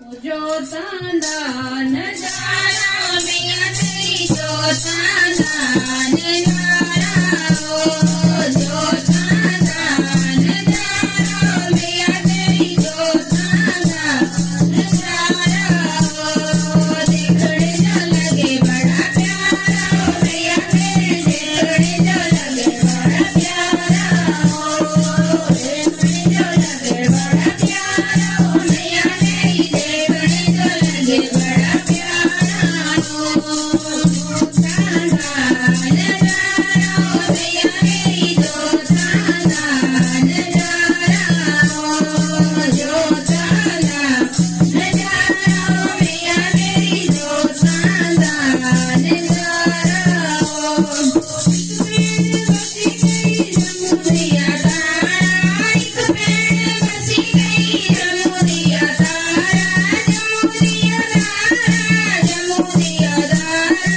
जोतांदा नजारा मैया तेरी जोतांदा नजारा ओ जोतांदा नजारा मैया तेरी जोतांदा नजारा ओ देखने जो लगे बड़ा प्यारा ओ मैया तेरे देखने जो लगे बड़ा प्यारा ओ देखने जो लगे बड़ा प्यारा ओ मैया तेरी देखने जो लगे बड़ा प्यारा ओ जोतांदा नजारा ओ मैया तेरी जोतांदा नजारा ओ जोतांदा नजारा ओ मैया तेरी जोतांदा नजारा ओ बसी गई जमुनिया तारा एक पेड़ बसी गई जमुनिया तारा जमुनिया तारा जमुनिया तारा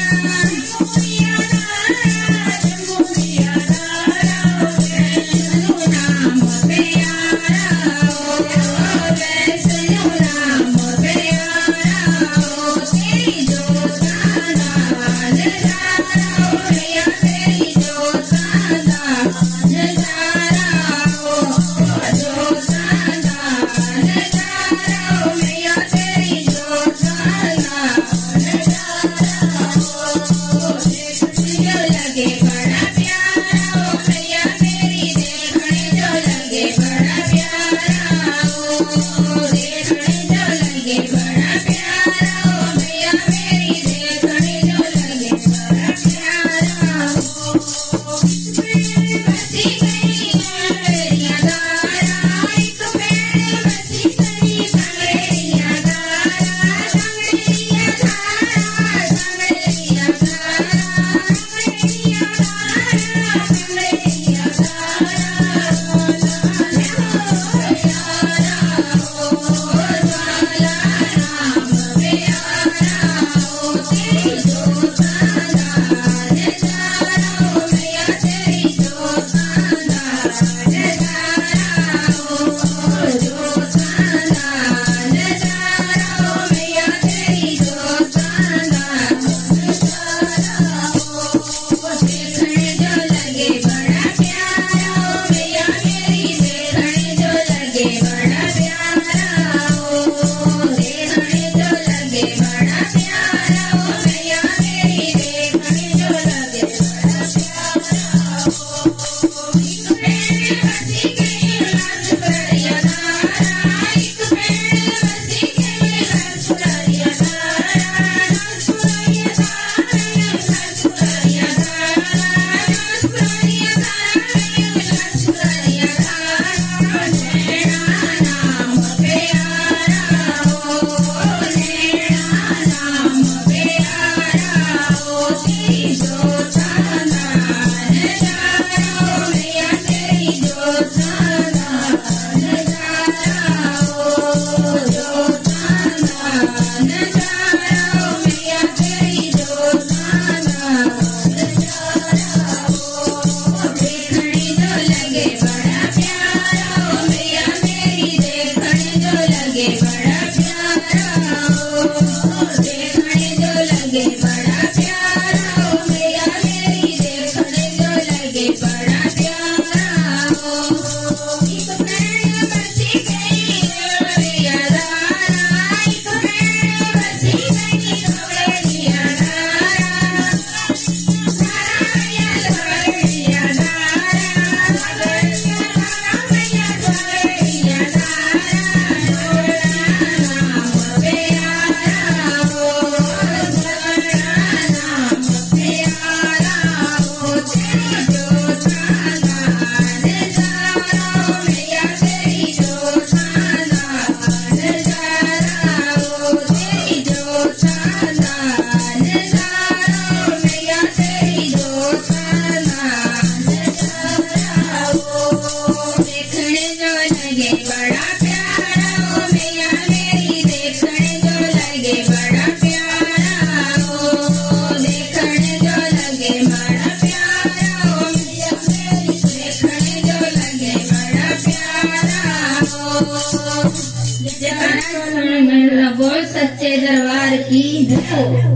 जमुनिया तारा जमुनिया तारा वैष्णो नाम प्यारा ओ वैष्णो नाम प्यारा ओ तेरी जोतांदा नजारा ओ मैया तेरी जोतांदा नजारा ओ जोतांदा नजारा ओ मैया तेरी जोतांदा नजारा ओ देखने जो लगे बड़ा प्यारा ओ मैया तेरी देखने जो लगे बड़ा प्यारा ओ देखने जो लगे बड़ा प्यारा ओ मैया तेरी देखने जो लगे बड़ा प्यारा ओ पेड़ बसी गई कांवरिया तारा एक पेड़ बसी गई कांवरिया तारा दरबार की जय।